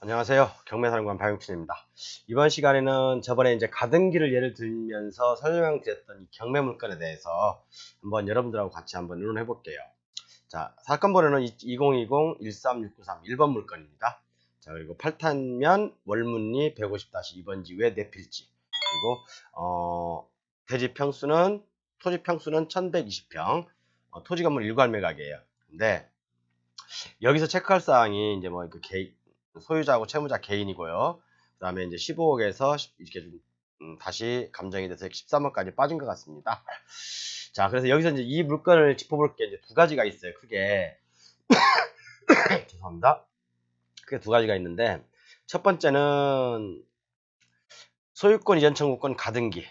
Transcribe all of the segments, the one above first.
안녕하세요. 경매사령관 박용춘입니다. 이번 시간에는 저번에 이제 가등기를 예를 들면서 설명드렸던 이 경매 물건에 대해서 한번 여러분들하고 같이 한번 의논해 볼게요. 자, 사건 번호는 2020-13693 1번 물건입니다. 자, 그리고 8탄면 월문리 150-2번지 외 내필지. 그리고 대지 평수는 토지 평수는 1120평. 토지 건물 일괄 매각이에요. 근데 여기서 체크할 사항이 이제 뭐 소유자하고 채무자 개인이고요. 그 다음에 이제 15억에서 이렇게 좀 다시 감정이 돼서 13억까지 빠진 것 같습니다. 자, 그래서 여기서 이제 이 물건을 짚어볼 게 이제 두 가지가 있어요. 크게 죄송합니다. 크게 두 가지가 있는데 첫 번째는 소유권 이전 청구권 가등기,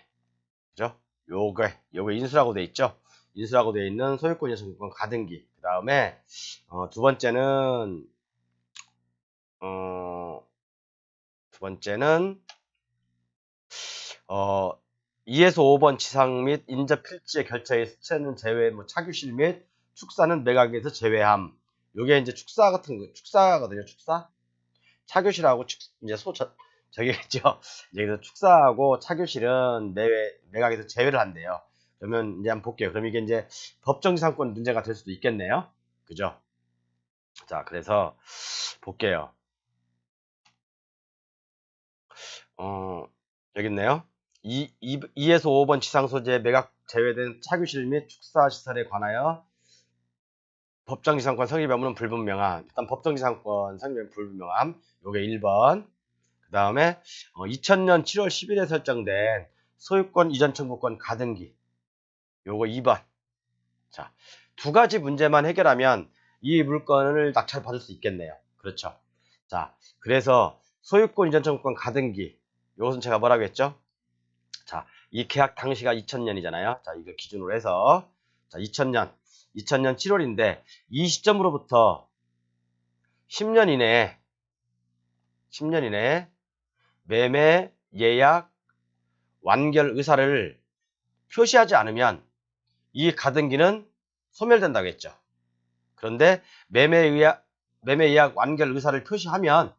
그죠? 요게 인수라고 돼 있죠. 인수라고 돼 있는 소유권 이전 청구권 가등기. 그 다음에 두 번째는 어, 두 번째는 2에서 5번 지상 및 인접 필지의 결차의 수채는 제외, 뭐 차규실 및 축사는 매각에서 제외함. 요게 이제 축사 같은 거, 축사거든요. 축사. 차규실하고 이제 저기겠죠. 여기서 축사하고 차규실은 매각에서 제외를 한대요. 그러면 이제 한번 볼게요. 그럼 이게 이제 법정지상권 문제가 될 수도 있겠네요. 그죠? 자, 그래서 볼게요. 여기 있네요. 2에서 5번 지상 소재 매각 제외된 차규실 및 축사 시설에 관하여 법정지상권 성립 여부는 불분명함. 일단 법정지상권 성립 여부는 불분명함. 요게 1번. 그 다음에 2000년 7월 10일에 설정된 소유권 이전 청구권 가등기. 요거 2번. 자, 두 가지 문제만 해결하면 이 물건을 낙찰받을 수 있겠네요. 그렇죠. 자, 그래서 소유권 이전 청구권 가등기. 요것은 제가 뭐라고 했죠? 자, 이 계약 당시가 2000년이잖아요. 자, 이거 기준으로 해서 자, 2000년 7월인데 이 시점으로부터 10년 이내에 매매, 예약, 완결 의사를 표시하지 않으면 이 가등기는 소멸된다고 했죠. 그런데 매매 예약 완결 의사를 표시하면,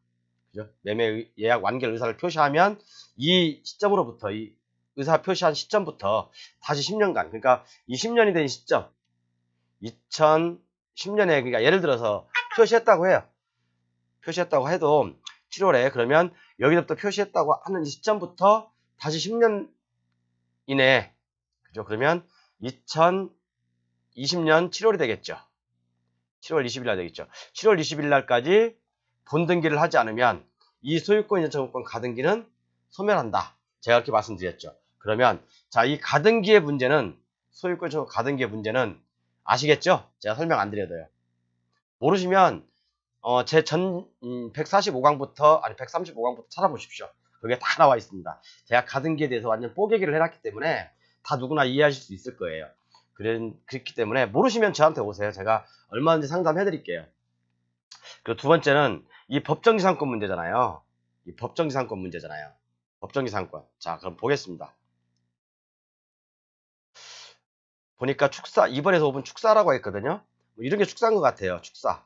그죠? 매매 예약 완결 의사를 표시하면 이 시점으로부터 이 의사 표시한 시점부터 다시 10년간, 그러니까 이 10년이 된 시점, 2010년에, 그러니까 예를 들어서 표시했다고 해요. 표시했다고 해도 7월에, 그러면 여기서부터 표시했다고 하는 시점부터 다시 10년 이내, 그죠? 그러면 2020년 7월이 되겠죠. 7월 20일 날 되겠죠. 7월 20일 날까지 본등기를 하지 않으면 이 소유권 이전 청구권 가등기는 소멸한다. 제가 이렇게 말씀드렸죠. 그러면 자, 이 가등기의 문제는, 소유권 이전 가등기의 문제는 아시겠죠? 제가 설명 안 드려도요. 모르시면 제 전 145강부터 아니 135강부터 찾아보십시오. 그게 다 나와 있습니다. 제가 가등기에 대해서 완전 뽀개기를 해놨기 때문에 다 누구나 이해하실 수 있을 거예요. 그렇기 때문에 모르시면 저한테 오세요. 제가 얼마든지 상담해 드릴게요. 그리고 두 번째는 이 법정지상권 문제잖아요. 이 법정지상권 문제잖아요. 법정지상권. 자, 그럼 보겠습니다. 보니까 축사, 2번에서 5번 축사라고 했거든요. 뭐 이런 게 축사인 것 같아요. 축사.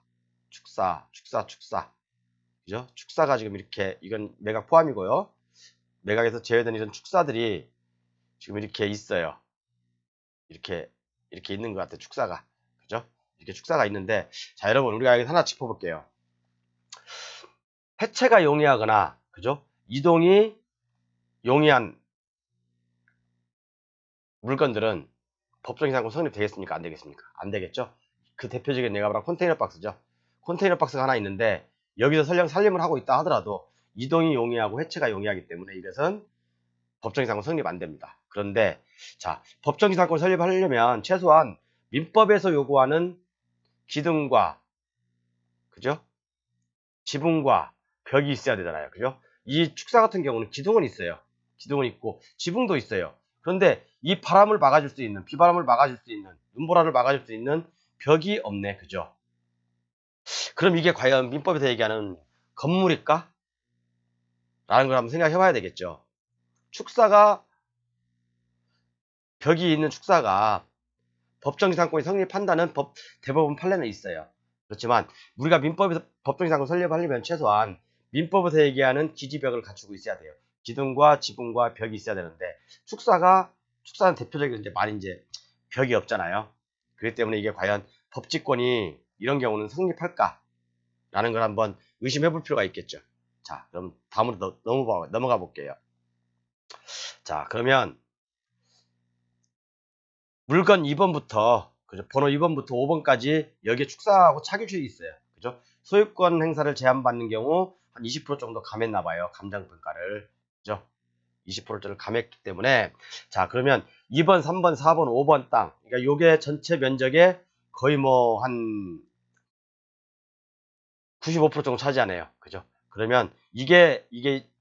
그죠? 축사가 지금 이렇게, 이건 매각 포함이고요. 매각에서 제외된 이런 축사들이 지금 이렇게 있어요. 이렇게 있는 것 같아요. 축사가. 그죠? 이렇게 축사가 있는데, 자, 여러분, 우리가 여기 하나 짚어볼게요. 해체가 용이하거나, 그죠? 이동이 용이한 물건들은 법정이상권 성립되겠습니까? 안 되겠습니까? 안 되겠죠? 그 대표적인 예가 바로 컨테이너 박스죠. 컨테이너 박스가 하나 있는데 여기서 살림을 하고 있다 하더라도 이동이 용이하고 해체가 용이하기 때문에 이것은 법정이상권 성립 안 됩니다. 그런데 자, 법정이상권 설립하려면 최소한 민법에서 요구하는 기둥과, 그죠? 지붕과 벽이 있어야 되잖아요. 그죠? 이 축사 같은 경우는 기둥은 있어요. 기둥은 있고 지붕도 있어요. 그런데 이 바람을 막아줄 수 있는, 비바람을 막아줄 수 있는, 눈보라를 막아줄 수 있는 벽이 없네. 그죠? 그럼 이게 과연 민법에서 얘기하는 건물일까? 라는 걸 한번 생각해 봐야 되겠죠. 축사가, 벽이 있는 축사가 법정지상권이 성립한다는 대법원 판례는 있어요. 그렇지만 우리가 민법에서 법정지상권 설립하려면 최소한 민법에서 얘기하는 기지벽을 갖추고 있어야 돼요. 기둥과 지붕과 벽이 있어야 되는데 축사는 대표적인 이제 말이 이제 벽이 없잖아요. 그렇기 때문에 이게 과연 법치권이 이런 경우는 성립할까라는 걸 한번 의심해 볼 필요가 있겠죠. 자, 그럼 다음으로 넘어가 볼게요. 자, 그러면 물건 2번부터 그죠? 번호 2번부터 5번까지 여기에 축사하고 차규칙이 있어요. 그죠? 소유권 행사를 제한받는 경우 한 20% 정도 감했나 봐요. 감정평가를. 그죠? 20%를 감했기 때문에 자, 그러면 2번, 3번, 4번, 5번 땅. 그러니까 요게 전체 면적의 거의 뭐 한 95% 정도 차지하네요. 그죠? 그러면 이게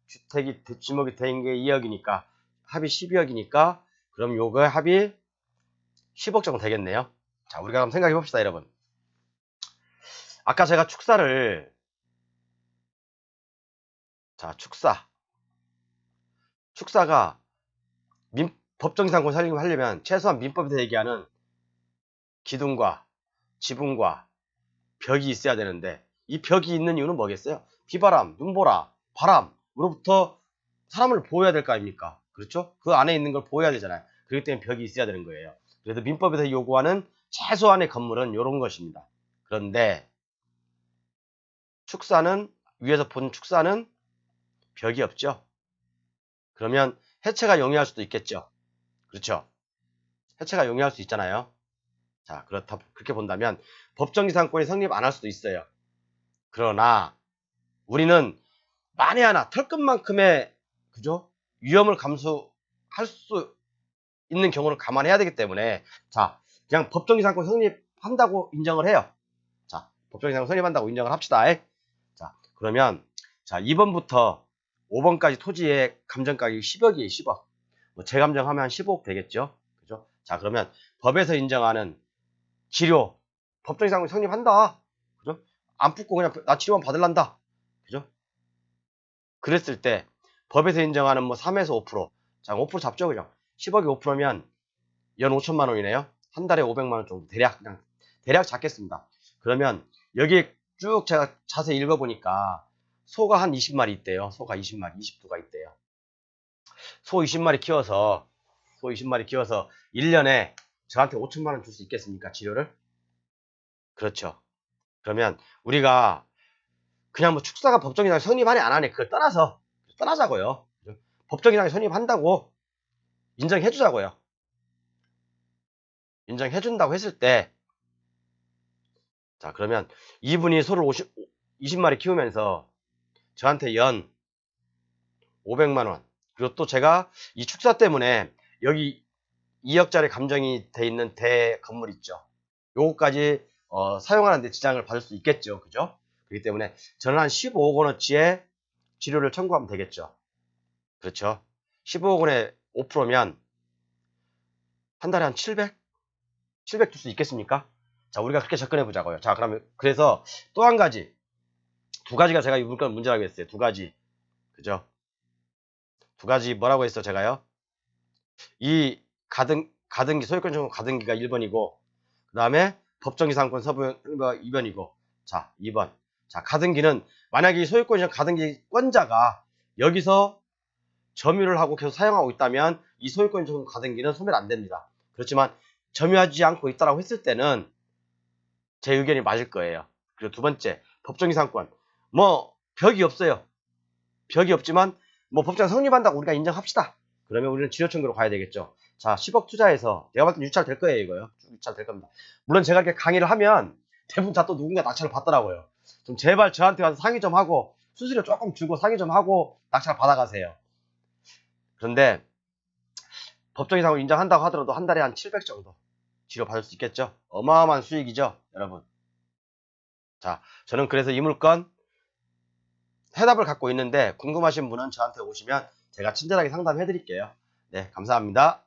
주택이 지목이 된 게 2억이니까 합이 12억이니까 그럼 요거 합이 10억 정도 되겠네요. 자, 우리가 한번 생각해 봅시다, 여러분. 아까 제가 축사가 법정상권 설립하려면 최소한 민법에서 얘기하는 기둥과 지붕과 벽이 있어야 되는데 이 벽이 있는 이유는 뭐겠어요? 비바람, 눈보라, 바람으로부터 사람을 보호해야 될 거 아닙니까? 그렇죠? 그 안에 있는 걸 보호해야 되잖아요. 그렇기 때문에 벽이 있어야 되는 거예요. 그래서 민법에서 요구하는 최소한의 건물은 이런 것입니다. 그런데 위에서 본 축사는 벽이 없죠. 그러면 해체가 용이할 수도 있겠죠. 그렇죠? 해체가 용이할 수 있잖아요. 자, 그렇게 본다면 법정지상권이 성립 안 할 수도 있어요. 그러나 우리는 만에 하나 털끝만큼의 그죠? 위험을 감수할 수 있는 경우를 감안해야 되기 때문에 자, 그냥 법정지상권 성립한다고 인정을 해요. 자, 법정지상권 성립한다고 인정을 합시다. 자, 그러면 자, 2번부터 5번까지 토지의 감정가격이 10억이에요. 10억. 뭐 재감정하면 15억 되겠죠. 그죠? 자, 그러면 법에서 인정하는 치료 법정지상권 성립한다. 그죠? 안 붙고 그냥 나 치료만 받을란다. 그죠? 그랬을 때 법에서 인정하는 뭐 3에서 5%. 자, 5% 잡죠, 그냥. 10억이 5%면 연 5천만 원이네요. 한 달에 500만 원 정도 그냥 대략 잡겠습니다. 그러면 여기 쭉 제가 자세히 읽어보니까 소가 한 20마리 있대요. 소가 20마리, 20두가 있대요. 소 20마리 키워서 1년에 저한테 5천만 원 줄 수 있겠습니까? 치료를? 그렇죠. 그러면 우리가 그냥 뭐 축사가 법정이상 성립하네 안 하네 그걸 떠나자고요. 법정이상 성립한다고 인정해주자고요. 인정해준다고 했을 때 자, 그러면 이분이 소를 20마리 키우면서 저한테 연 500만 원 그리고 또 제가 이 축사 때문에 여기 2억짜리 감정이 돼 있는 대 건물 있죠. 요거까지 사용하는 데 지장을 받을 수 있겠죠. 그죠? 그렇기 때문에 저는 한 15억 원어치의 치료를 청구하면 되겠죠. 그렇죠? 15억 원에 5%면 한 달에 한 700? 700 줄 수 있겠습니까? 자, 우리가 그렇게 접근해 보자고요. 자, 그러면 그래서 또 한 가지, 두 가지가 제가 이 물건 문제라고 했어요. 두 가지, 그죠? 두 가지 뭐라고 했어 제가요? 이 가등기 소유권 정보 가등기가 1번이고, 그 다음에 법정지상권 서부 2번이고, 자 2번. 자, 가등기는 만약에 이 소유권 가등기권자가 여기서 점유를 하고 계속 사용하고 있다면 이 소유권 정보 가등기는 소멸 안 됩니다. 그렇지만 점유하지 않고 있다라고 했을 때는 제 의견이 맞을 거예요. 그리고 두 번째, 법정지상권. 뭐 벽이 없어요. 벽이 없지만 뭐 법정 성립한다고 우리가 인정합시다. 그러면 우리는 지료청구로 가야 되겠죠. 자, 10억 투자해서 내가 봤을 때 유찰 될 거예요, 이거요. 유찰 될 겁니다. 물론 제가 이렇게 강의를 하면 대부분 다 또 누군가 낙찰을 받더라고요. 좀 제발 저한테 와서 상의 좀 하고 수수료 조금 주고 상의 좀 하고 낙찰 받아가세요. 그런데 법정이상을 인정한다고 하더라도 한 달에 한 700 정도 치료받을 수 있겠죠. 어마어마한 수익이죠, 여러분. 자, 저는 그래서 이 물건 해답을 갖고 있는데 궁금하신 분은 저한테 오시면 제가 친절하게 상담해 드릴게요. 네, 감사합니다.